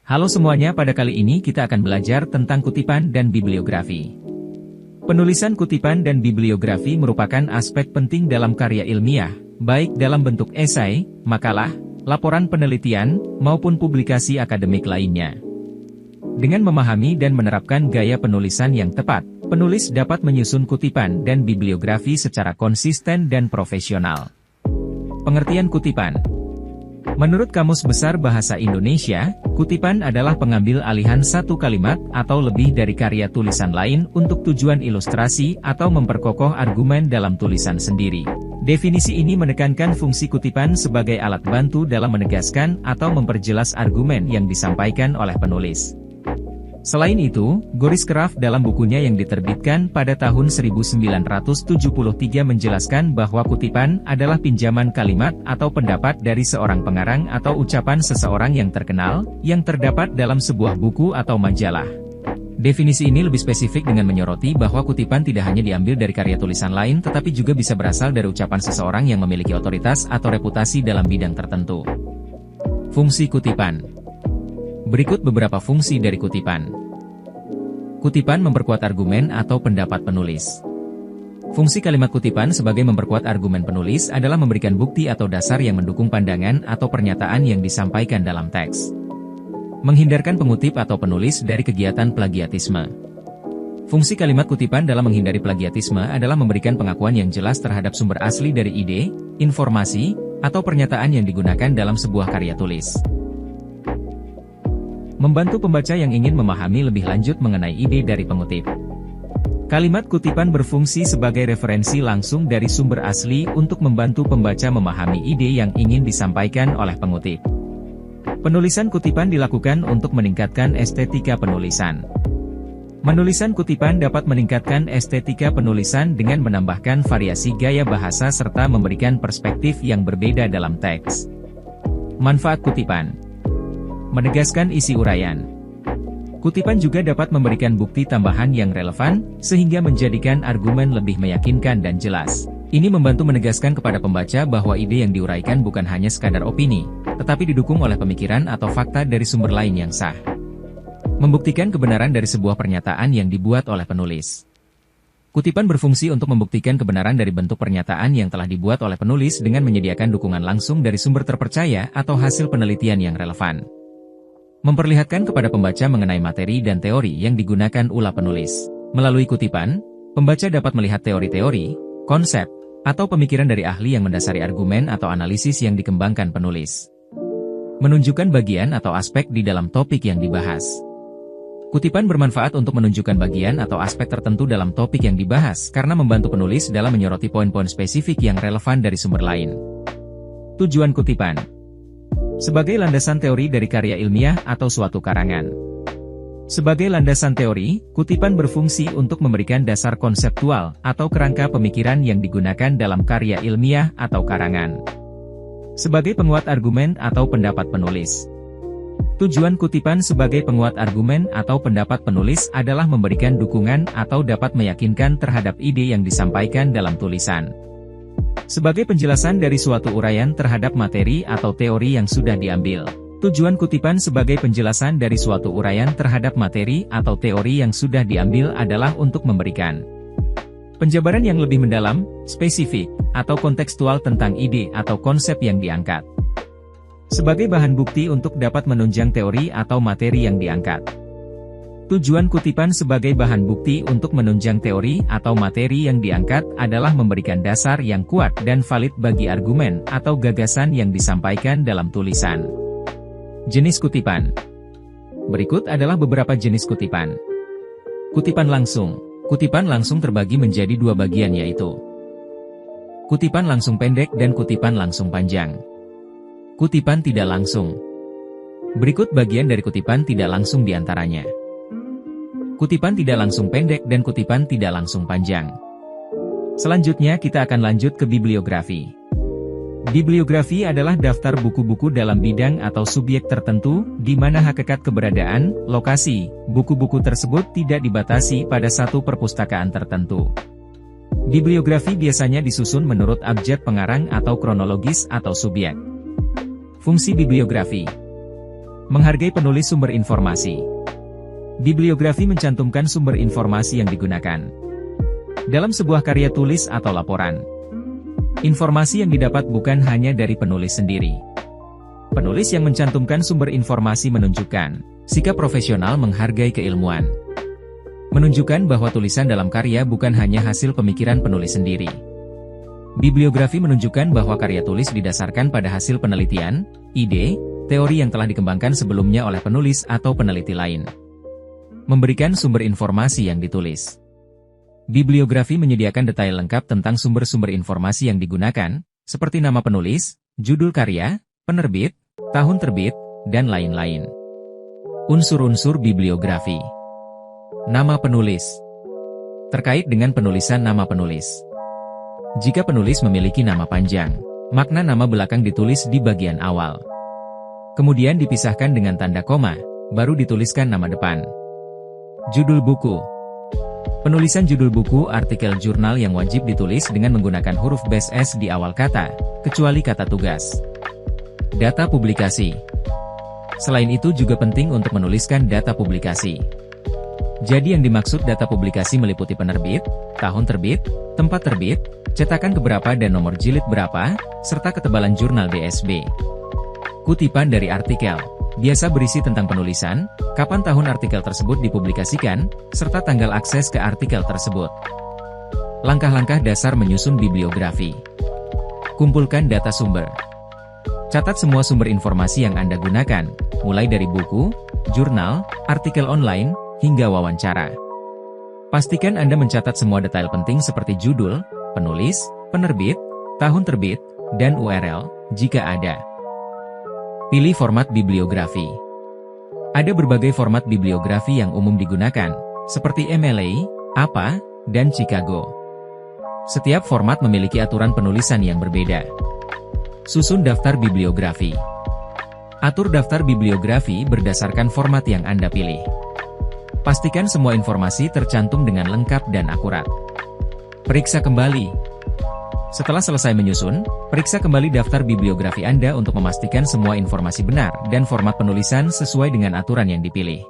Halo semuanya, pada kali ini kita akan belajar tentang kutipan dan bibliografi. Penulisan kutipan dan bibliografi merupakan aspek penting dalam karya ilmiah, baik dalam bentuk esai, makalah, laporan penelitian, maupun publikasi akademik lainnya. Dengan memahami dan menerapkan gaya penulisan yang tepat, penulis dapat menyusun kutipan dan bibliografi secara konsisten dan profesional. Pengertian kutipan. Menurut Kamus Besar Bahasa Indonesia, kutipan adalah pengambil alihan satu kalimat atau lebih dari karya tulisan lain untuk tujuan ilustrasi atau memperkokoh argumen dalam tulisan sendiri. Definisi ini menekankan fungsi kutipan sebagai alat bantu dalam menegaskan atau memperjelas argumen yang disampaikan oleh penulis. Selain itu, Goris Craft dalam bukunya yang diterbitkan pada tahun 1973 menjelaskan bahwa kutipan adalah pinjaman kalimat atau pendapat dari seorang pengarang atau ucapan seseorang yang terkenal, yang terdapat dalam sebuah buku atau majalah. Definisi ini lebih spesifik dengan menyoroti bahwa kutipan tidak hanya diambil dari karya tulisan lain tetapi juga bisa berasal dari ucapan seseorang yang memiliki otoritas atau reputasi dalam bidang tertentu. Fungsi kutipan. Berikut beberapa fungsi dari kutipan. Kutipan memperkuat argumen atau pendapat penulis. Fungsi kalimat kutipan sebagai memperkuat argumen penulis adalah memberikan bukti atau dasar yang mendukung pandangan atau pernyataan yang disampaikan dalam teks. Menghindarkan pengutip atau penulis dari kegiatan plagiatisme. Fungsi kalimat kutipan dalam menghindari plagiatisme adalah memberikan pengakuan yang jelas terhadap sumber asli dari ide, informasi, atau pernyataan yang digunakan dalam sebuah karya tulis. Membantu pembaca yang ingin memahami lebih lanjut mengenai ide dari pengutip. Kalimat kutipan berfungsi sebagai referensi langsung dari sumber asli untuk membantu pembaca memahami ide yang ingin disampaikan oleh pengutip. Penulisan kutipan dilakukan untuk meningkatkan estetika penulisan. Menulisan kutipan dapat meningkatkan estetika penulisan dengan menambahkan variasi gaya bahasa serta memberikan perspektif yang berbeda dalam teks. Manfaat kutipan. Menegaskan isi uraian. Kutipan juga dapat memberikan bukti tambahan yang relevan, sehingga menjadikan argumen lebih meyakinkan dan jelas. Ini membantu menegaskan kepada pembaca bahwa ide yang diuraikan bukan hanya sekadar opini, tetapi didukung oleh pemikiran atau fakta dari sumber lain yang sah. Membuktikan kebenaran dari sebuah pernyataan yang dibuat oleh penulis. Kutipan berfungsi untuk membuktikan kebenaran dari bentuk pernyataan yang telah dibuat oleh penulis dengan menyediakan dukungan langsung dari sumber terpercaya atau hasil penelitian yang relevan. Memperlihatkan kepada pembaca mengenai materi dan teori yang digunakan ulah penulis. Melalui kutipan, pembaca dapat melihat teori-teori, konsep, atau pemikiran dari ahli yang mendasari argumen atau analisis yang dikembangkan penulis. Menunjukkan bagian atau aspek di dalam topik yang dibahas. Kutipan bermanfaat untuk menunjukkan bagian atau aspek tertentu dalam topik yang dibahas karena membantu penulis dalam menyoroti poin-poin spesifik yang relevan dari sumber lain. Tujuan kutipan. Sebagai landasan teori dari karya ilmiah atau suatu karangan. Sebagai landasan teori, kutipan berfungsi untuk memberikan dasar konseptual atau kerangka pemikiran yang digunakan dalam karya ilmiah atau karangan. Sebagai penguat argumen atau pendapat penulis. Tujuan kutipan sebagai penguat argumen atau pendapat penulis adalah memberikan dukungan atau dapat meyakinkan terhadap ide yang disampaikan dalam tulisan. Sebagai penjelasan dari suatu uraian terhadap materi atau teori yang sudah diambil. Tujuan kutipan sebagai penjelasan dari suatu uraian terhadap materi atau teori yang sudah diambil adalah untuk memberikan penjabaran yang lebih mendalam, spesifik, atau kontekstual tentang ide atau konsep yang diangkat. Sebagai bahan bukti untuk dapat menunjang teori atau materi yang diangkat. Tujuan kutipan sebagai bahan bukti untuk menunjang teori atau materi yang diangkat adalah memberikan dasar yang kuat dan valid bagi argumen atau gagasan yang disampaikan dalam tulisan. Jenis kutipan. Berikut adalah beberapa jenis kutipan. Kutipan langsung. Kutipan langsung terbagi menjadi dua bagian yaitu kutipan langsung pendek dan kutipan langsung panjang. Kutipan tidak langsung. Berikut bagian dari kutipan tidak langsung diantaranya. Kutipan tidak langsung pendek dan kutipan tidak langsung panjang. Selanjutnya kita akan lanjut ke bibliografi. Bibliografi adalah daftar buku-buku dalam bidang atau subjek tertentu, di mana hakikat keberadaan, lokasi, buku-buku tersebut tidak dibatasi pada satu perpustakaan tertentu. Bibliografi biasanya disusun menurut abjad pengarang atau kronologis atau subjek. Fungsi bibliografi. Menghargai penulis sumber informasi. Bibliografi mencantumkan sumber informasi yang digunakan dalam sebuah karya tulis atau laporan. Informasi yang didapat bukan hanya dari penulis sendiri. Penulis yang mencantumkan sumber informasi menunjukkan sikap profesional menghargai keilmuan. Menunjukkan bahwa tulisan dalam karya bukan hanya hasil pemikiran penulis sendiri. Bibliografi menunjukkan bahwa karya tulis didasarkan pada hasil penelitian, ide, teori yang telah dikembangkan sebelumnya oleh penulis atau peneliti lain. Memberikan sumber informasi yang ditulis. Bibliografi menyediakan detail lengkap tentang sumber-sumber informasi yang digunakan, seperti nama penulis, judul karya, penerbit, tahun terbit, dan lain-lain. Unsur-unsur bibliografi. Nama penulis. Terkait dengan penulisan nama penulis. Jika penulis memiliki nama panjang, makna nama belakang ditulis di bagian awal. Kemudian dipisahkan dengan tanda koma, baru dituliskan nama depan. Judul buku. Penulisan judul buku artikel jurnal yang wajib ditulis dengan menggunakan huruf base S di awal kata, kecuali kata tugas. Data publikasi. Selain itu juga penting untuk menuliskan data publikasi. Jadi yang dimaksud data publikasi meliputi penerbit, tahun terbit, tempat terbit, cetakan keberapa dan nomor jilid berapa, serta ketebalan jurnal DSB. Kutipan dari artikel, biasa berisi tentang penulisan, kapan tahun artikel tersebut dipublikasikan, serta tanggal akses ke artikel tersebut. Langkah-langkah dasar menyusun bibliografi. Kumpulkan data sumber. Catat semua sumber informasi yang Anda gunakan, mulai dari buku, jurnal, artikel online, hingga wawancara. Pastikan Anda mencatat semua detail penting seperti judul, penulis, penerbit, tahun terbit, dan URL, jika ada. Pilih format bibliografi. Ada berbagai format bibliografi yang umum digunakan, seperti MLA, APA, dan Chicago. Setiap format memiliki aturan penulisan yang berbeda. Susun daftar bibliografi. Atur daftar bibliografi berdasarkan format yang Anda pilih. Pastikan semua informasi tercantum dengan lengkap dan akurat. Periksa kembali. Setelah selesai menyusun, periksa kembali daftar bibliografi Anda untuk memastikan semua informasi benar dan format penulisan sesuai dengan aturan yang dipilih.